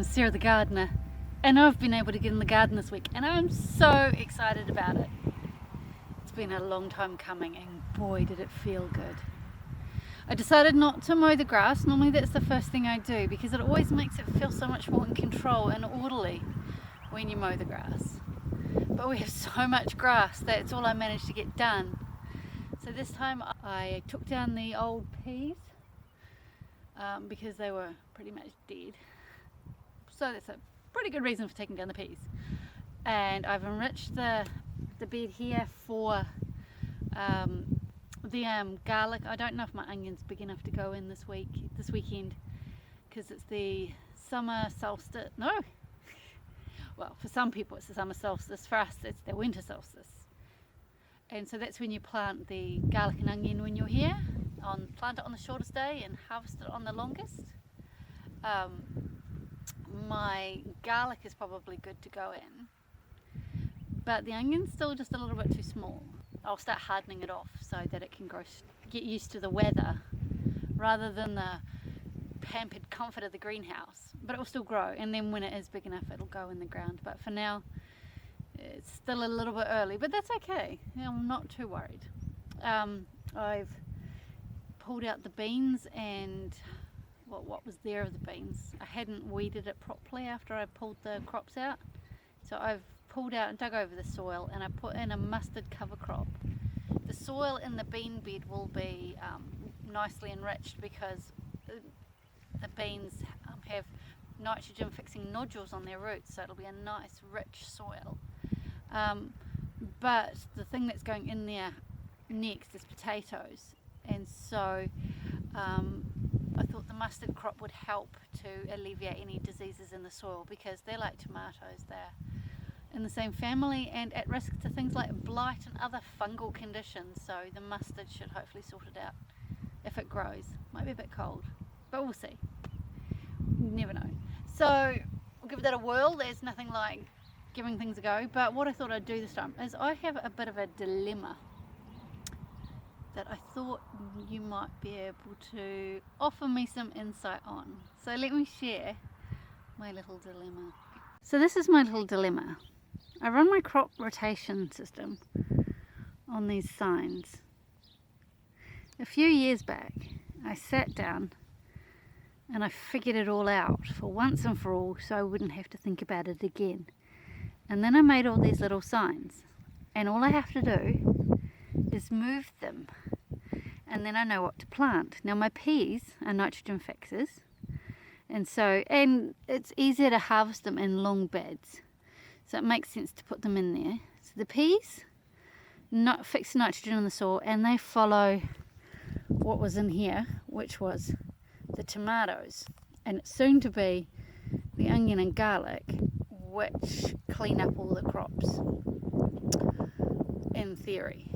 Sarah the gardener, and I've been able to get in the garden this week and I'm so excited about it. It's been a long time coming and boy did it feel good. I decided not to mow the grass. Normally that's the first thing I do because it always makes it feel so much more in control and orderly when you mow the grass. But we have so much grass that it's all I managed to get done. So this time I took down the old peas because they were pretty much dead. So that's a pretty good reason for taking down the peas. And I've enriched the bed here for the garlic. I don't know if my onion's big enough to go in this weekend because it's the summer solstice. No, well, for some people it's the summer solstice. For us it's the winter solstice. And so that's when you plant the garlic and onion when you're here. Plant it on the shortest day and harvest it on the longest. My garlic is probably good to go in, but the onion's still just a little bit too small. I'll start hardening it off so that it can get used to the weather rather than the pampered comfort of the greenhouse, but it will still grow, and then when it is big enough it'll go in the ground. But for now it's still a little bit early, but that's okay. I'm not too worried. I've pulled out the beans and what was there of the beans. I hadn't weeded it properly after I pulled the crops out, so I've pulled out and dug over the soil and I put in a mustard cover crop. The soil in the bean bed will be nicely enriched because the beans have nitrogen fixing nodules on their roots, so it'll be a nice rich soil. But the thing that's going in there next is potatoes, and so I thought the mustard crop would help to alleviate any diseases in the soil because they're like tomatoes, they're in the same family and at risk to things like blight and other fungal conditions. So the mustard should hopefully sort it out if it grows. Might be a bit cold, but we'll see. Never know. So we'll give that a whirl. There's nothing like giving things a go, but what I thought I'd do this time is I have a bit of a dilemma that I thought you might be able to offer me some insight on. So let me share my little dilemma. So this is my little dilemma. I run my crop rotation system on these signs. A few years back, I sat down and I figured it all out for once and for all so I wouldn't have to think about it again. And then I made all these little signs, and all I have to do is move them, and then I know what to plant. Now my peas are nitrogen fixers, and it's easier to harvest them in long beds, so it makes sense to put them in there. So the peas fix nitrogen in the soil, and they follow what was in here, which was the tomatoes, and it's soon to be the onion and garlic, which clean up all the crops in theory.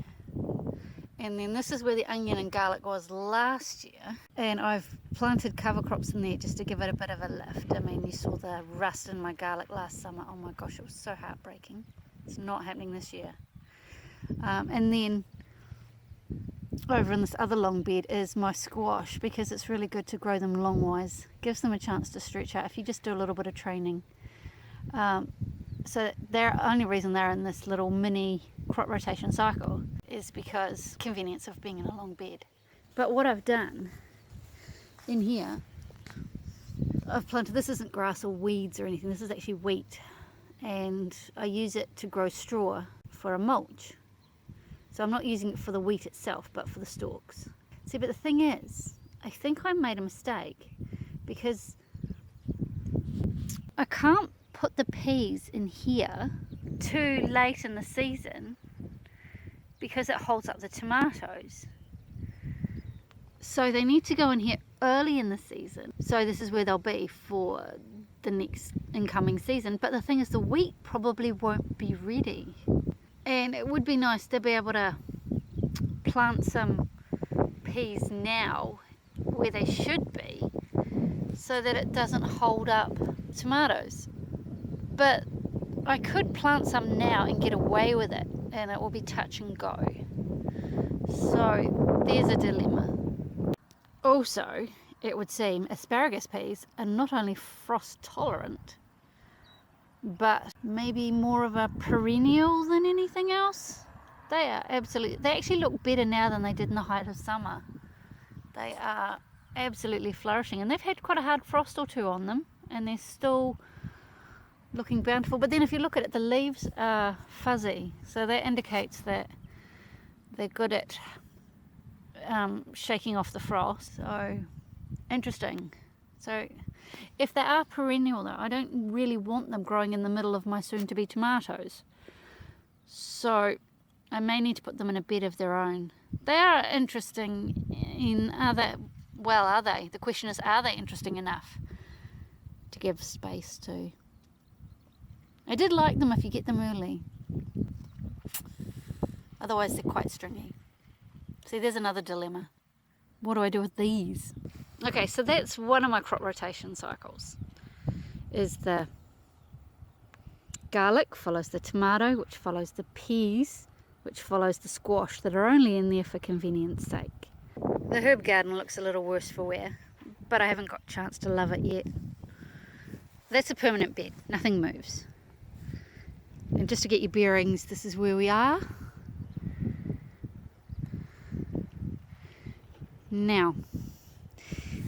And then this is where the onion and garlic was last year, and I've planted cover crops in there just to give it a bit of a lift. I mean, you saw the rust in my garlic last summer. Oh my gosh, it was so heartbreaking. It's not happening this year. And then over in this other long bed is my squash, because it's really good to grow them longwise. Gives them a chance to stretch out if you just do a little bit of training. So the only reason they're in this little mini crop rotation cycle is because convenience of being in a long bed. But what I've done in here, I've planted, this isn't grass or weeds or anything, this is actually wheat, and I use it to grow straw for a mulch. So I'm not using it for the wheat itself, but for the stalks. See, but the thing is, I think I made a mistake because I can't put the peas in here too late in the season because it holds up the tomatoes. So they need to go in here early in the season. So this is where they'll be for the next incoming season. But the thing is, the wheat probably won't be ready. And it would be nice to be able to plant some peas now where they should be so that it doesn't hold up tomatoes. But I could plant some now and get away with it, and it will be touch and go. So there's a dilemma. Also, it would seem, asparagus peas are not only frost tolerant, but maybe more of a perennial than anything else. They are absolutely, they actually look better now than they did in the height of summer. They are absolutely flourishing, and they've had quite a hard frost or two on them, and they're still looking bountiful. But then if you look at it, the leaves are fuzzy, so that indicates that they're good at shaking off the frost. So interesting. So if they are perennial though, I don't really want them growing in the middle of my soon to be tomatoes, so I may need to put them in a bed of their own. They are interesting in, are they? The question is, are they interesting enough to give space to? I did like them if you get them early. Otherwise they're quite stringy. See, there's another dilemma. What do I do with these? Okay, so that's one of my crop rotation cycles. Is the garlic follows the tomato, which follows the peas, which follows the squash, that are only in there for convenience sake. The herb garden looks a little worse for wear, but I haven't got a chance to love it yet. That's a permanent bed, nothing moves. And just to get your bearings, this is where we are. Now,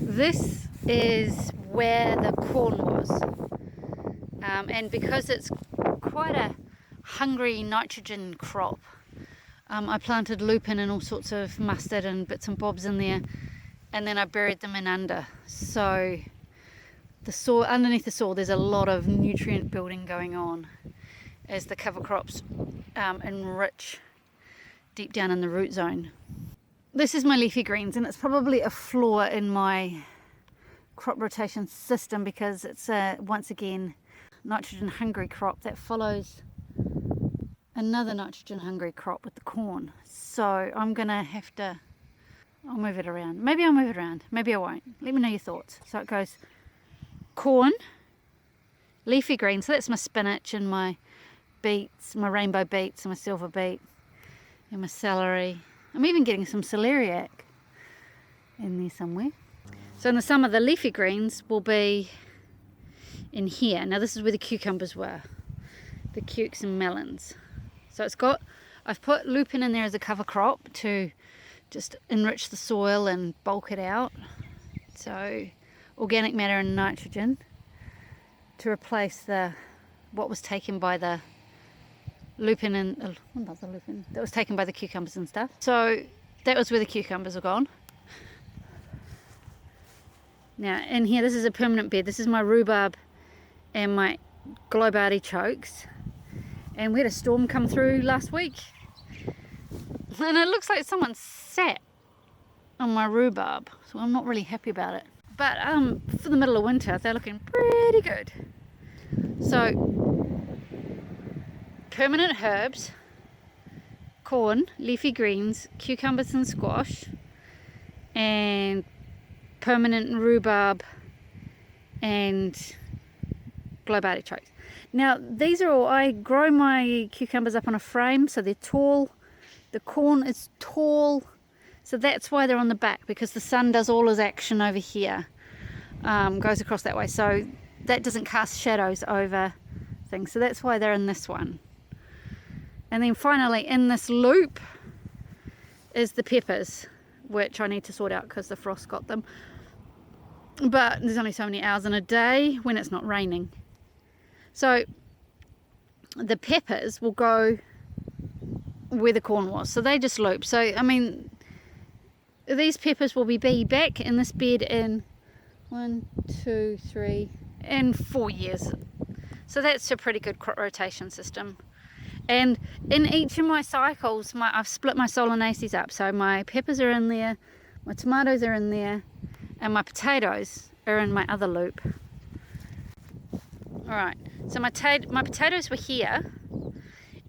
this is where the corn was. And because it's quite a hungry nitrogen crop, I planted lupin and all sorts of mustard and bits and bobs in there, and then I buried them in under. So the soil, underneath the soil, there's a lot of nutrient building going on as the cover crops enrich deep down in the root zone. This is my leafy greens, and it's probably a flaw in my crop rotation system because it's once again nitrogen hungry crop that follows another nitrogen hungry crop with the corn. So I'm gonna have to, I'll move it around. Maybe I'll move it around, maybe I won't. Let me know your thoughts. So it goes corn, leafy greens, so that's my spinach and my beets, my rainbow beets and my silver beet and my celery. I'm even getting some celeriac in there somewhere. So in the summer the leafy greens will be in here. Now this is where the cucumbers were, the cukes and melons. So it's got, I've put lupin in there as a cover crop to just enrich the soil and bulk it out. So organic matter and nitrogen to replace what was taken by the lupin and another lupin that was taken by the cucumbers and stuff. So that was where the cucumbers are gone. Now in here, this is a permanent bed. This is my rhubarb and my globe artichokes, and we had a storm come through last week, and it looks like someone sat on my rhubarb, so I'm not really happy about it. But for the middle of winter, they're looking pretty good. So permanent herbs, corn, leafy greens, cucumbers and squash, and permanent rhubarb and globe artichokes. Now these are all, I grow my cucumbers up on a frame, so they're tall. The corn is tall, so that's why they're on the back, because the sun does all his action over here, goes across that way, so that doesn't cast shadows over things, so that's why they're in this one. And then finally in this loop is the peppers, which I need to sort out because the frost got them, but there's only so many hours in a day when it's not raining. So the peppers will go where the corn was, so they just loop. So I mean, these peppers will be back in this bed in 1, 2, 3 and 4 years. So that's a pretty good crop rotation system. And in each of my cycles, I've split my solanaceae up. So my peppers are in there, my tomatoes are in there, and my potatoes are in my other loop. Alright, so my potatoes were here,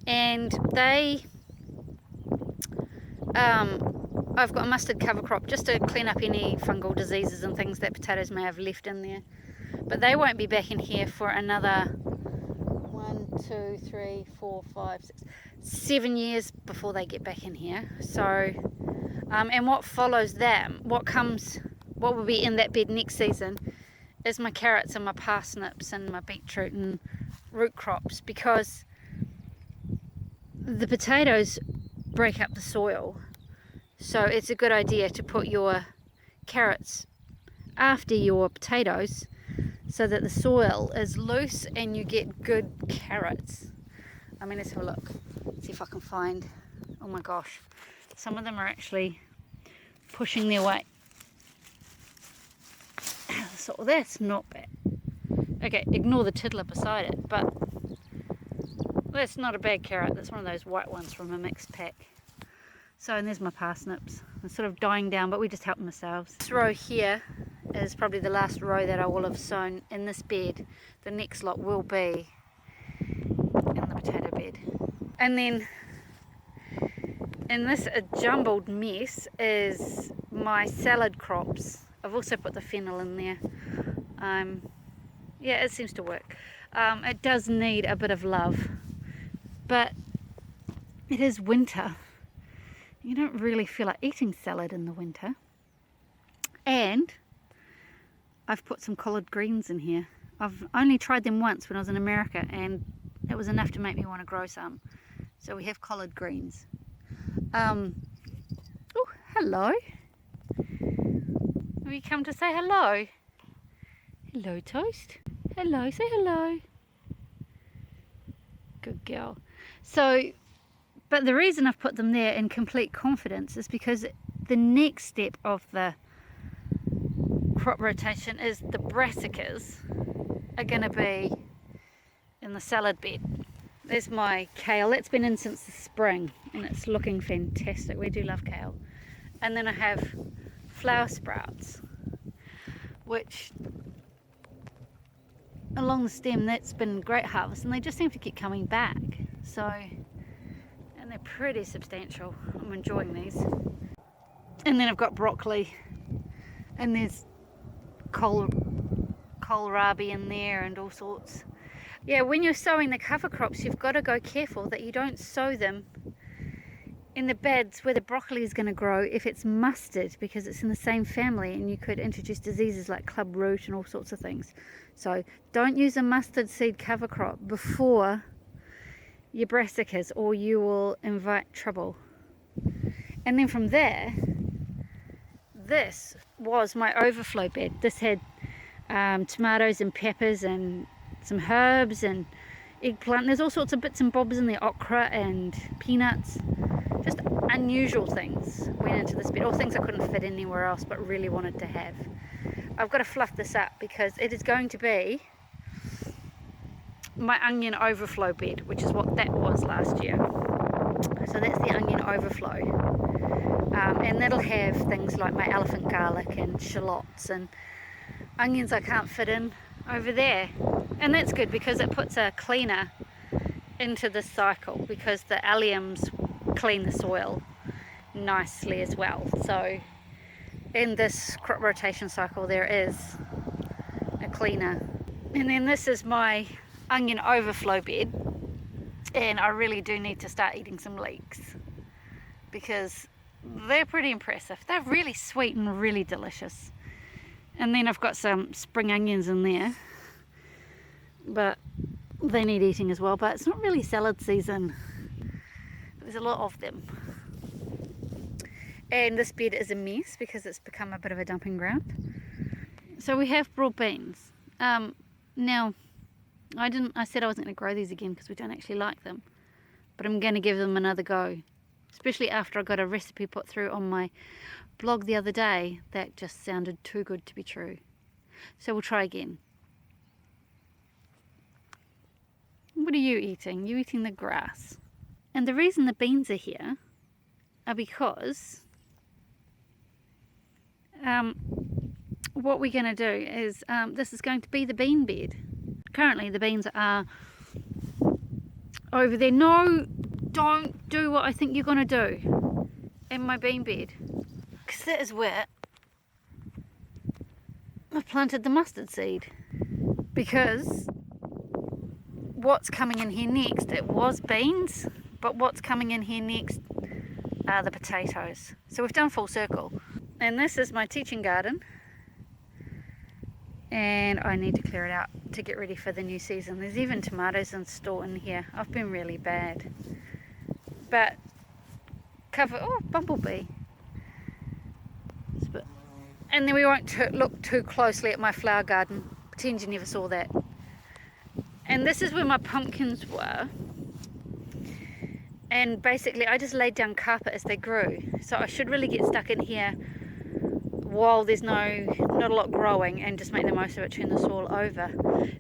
and they, I've got a mustard cover crop just to clean up any fungal diseases and things that potatoes may have left in there. But they won't be back in here for another 1, 2, 3, 4, 5, 6, 7 years before they get back in here. So, and what follows that, what comes what will be in that bed next season is my carrots and my parsnips and my beetroot and root crops, because the potatoes break up the soil. So it's a good idea to put your carrots after your potatoes so that the soil is loose and you get good carrots. I mean, let's have a look, see if I can find, oh my gosh, some of them are actually pushing their weight. So that's not bad. Okay, ignore the tiddler beside it, but that's not a bad carrot. That's one of those white ones from a mixed pack. So, and there's my parsnips. They're sort of dying down, but we just help them ourselves. This row here is probably the last row that I will have sown in this bed. The next lot will be in the potato bed. And then in this jumbled mess is my salad crops. I've also put the fennel in there. Yeah, it seems to work. It does need a bit of love, but it is winter. You don't really feel like eating salad in the winter. And I've put some collard greens in here. I've only tried them once when I was in America, and it was enough to make me want to grow some. So we have collard greens. Oh, hello. Have you come to say hello? Hello, Toast. Hello, say hello. Good girl. So, but the reason I've put them there in complete confidence is because the next step of the crop rotation is the brassicas are going to be in the salad bed. There's my kale. That's been in since the spring and it's looking fantastic. We do love kale. And then I have flower sprouts, which along the stem, that's been great harvest, and they just seem to keep coming back. So, and they're pretty substantial. I'm enjoying these. And then I've got broccoli, and there's kohlrabi in there and all sorts. Yeah, when you're sowing the cover crops, you've got to go careful that you don't sow them in the beds where the broccoli is going to grow if it's mustard, because it's in the same family and you could introduce diseases like club root and all sorts of things. So don't use a mustard seed cover crop before your brassicas, or you will invite trouble. And then from there, this was my overflow bed. This had tomatoes and peppers and some herbs and eggplant. There's all sorts of bits and bobs in there, okra and peanuts. Just unusual things went into this bed, or things I couldn't fit anywhere else but really wanted to have. I've got to fluff this up because it is going to be my onion overflow bed, which is what that was last year. So that's the onion overflow. And that'll have things like my elephant garlic and shallots and onions I can't fit in over there. And that's good because it puts a cleaner into the cycle, because the alliums clean the soil nicely as well. So in this crop rotation cycle there is a cleaner. And then this is my onion overflow bed, and I really do need to start eating some leeks because they're pretty impressive. They're really sweet and really delicious. And then I've got some spring onions in there, but they need eating as well. But it's not really salad season. There's a lot of them. And this bed is a mess because it's become a bit of a dumping ground. So we have broad beans. Now, I said I wasn't going to grow these again because we don't actually like them. But I'm going to give them another go. Especially after I got a recipe put through on my blog the other day that just sounded too good to be true. So we'll try again. What are you eating? You're eating the grass. And the reason the beans are here are because what we're going to do is this is going to be the bean bed. Currently the beans are over there. No, don't do what I think you're going to do in my bean bed, because that is where I planted the mustard seed. Because what's coming in here next, it was beans, but what's coming in here next are the potatoes. So we've done full circle. And this is my teaching garden. and I need to clear it out to get ready for the new season. There's even tomatoes in store in here. I've been really bad, but cover. Oh, bumblebee. And then we won't look too closely at my flower garden. Pretend you never saw that. And this is where my pumpkins were. And basically I just laid down carpet as they grew. So I should really get stuck in here while there's not a lot growing, and just make the most of it, turn the soil over.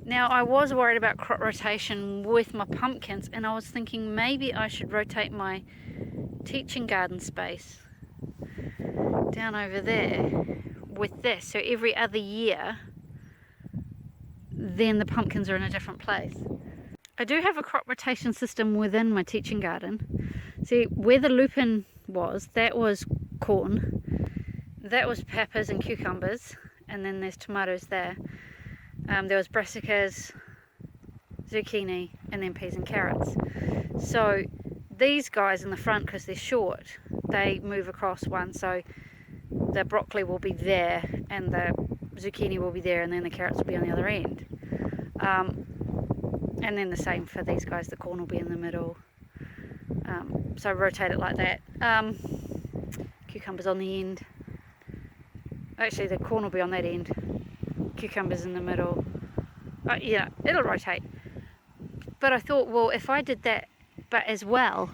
Now I was worried about crop rotation with my pumpkins, and I was thinking maybe I should rotate my teaching garden space down over there with this, so every other year then the pumpkins are in a different place. I do have a crop rotation system within my teaching garden. See, where the lupin was, that was corn, that was peppers and cucumbers, and then there's tomatoes there. There was brassicas, zucchini, and then peas and carrots. So these guys in the front, because they're short, they move across one, so the broccoli will be there and the zucchini will be there, and then the carrots will be on the other end. And then the same for these guys, the corn will be in the middle. So rotate it like that. Cucumbers on the end. Actually, the corn will be on that end. Cucumbers in the middle. Yeah, it'll rotate. But I thought, well, if I did that, but as well,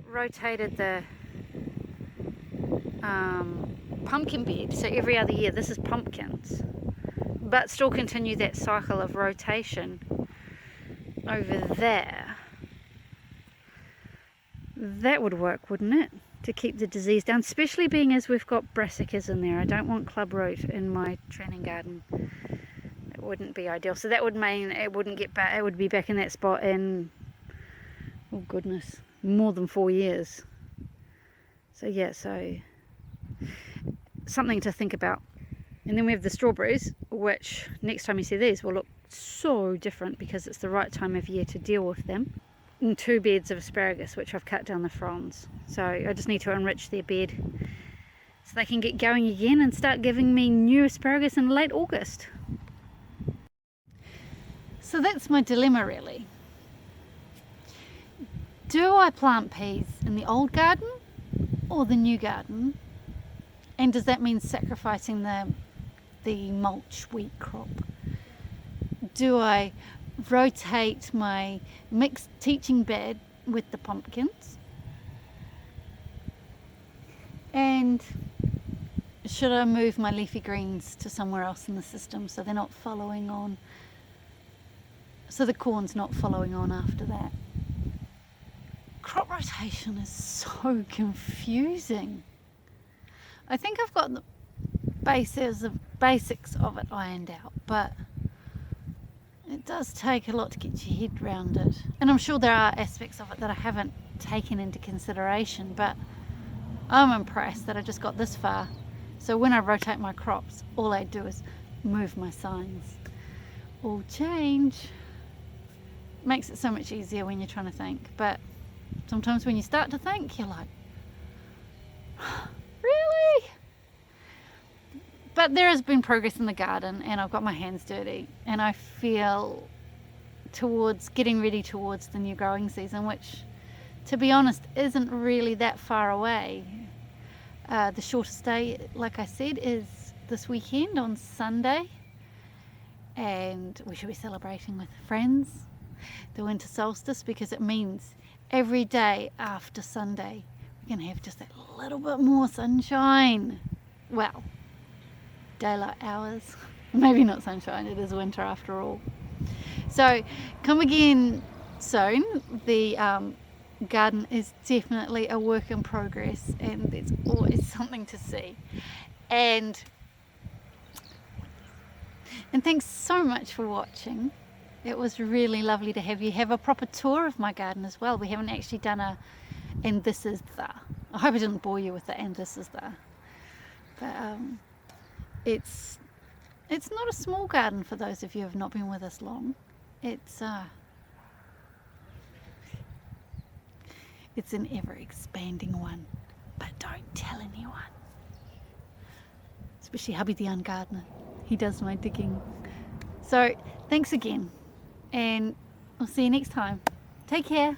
rotated the pumpkin bed, so every other year, this is pumpkins, but still continue that cycle of rotation over there, that would work, wouldn't it, to keep the disease down, especially being as we've got brassicas in there. I don't want clubroot in my training garden. It wouldn't be ideal. So that would mean it wouldn't get back, it would be back in that spot in, oh goodness, more than 4 years. So yeah, so something to think about. And then we have the strawberries, which next time you see these will look so different because it's the right time of year to deal with them. And 2 beds of asparagus, which I've cut down the fronds. So I just need to enrich their bed so they can get going again and start giving me new asparagus in late August. So that's my dilemma really. Do I plant peas in the old garden or the new garden? And does that mean sacrificing the mulch wheat crop? Do I rotate my mixed teaching bed with the pumpkins? And should I move my leafy greens to somewhere else in the system so they're not following on, so the corn's not following on after that? Crop rotation is so confusing. I think I've got the basics of it ironed out, but it does take a lot to get your head around it. And I'm sure there are aspects of it that I haven't taken into consideration, but I'm impressed that I just got this far. So when I rotate my crops, all I do is move my signs. All change. Makes it so much easier when you're trying to think, but sometimes when you start to think, you're like, really? But there has been progress in the garden, and I've got my hands dirty, and I feel towards getting ready towards the new growing season, which, to be honest, isn't really that far away. The shortest day, like I said, is this weekend on Sunday, and we should be celebrating with friends the winter solstice, because it means every day after Sunday we can have just that little bit more sunshine. Well, daylight hours, maybe not sunshine, it is winter after all. So come again soon. The garden is definitely a work in progress, and there's always something to see. And thanks so much for watching. It was really lovely to have you have a proper tour of my garden as well. We haven't actually done a and this is the, I hope I didn't bore you with the and this is the, but it's not a small garden for those of you who have not been with us long. It's an ever expanding one, but don't tell anyone, especially hubby the ungardener. he does my digging. So thanks again, and I'll see you next time. Take care.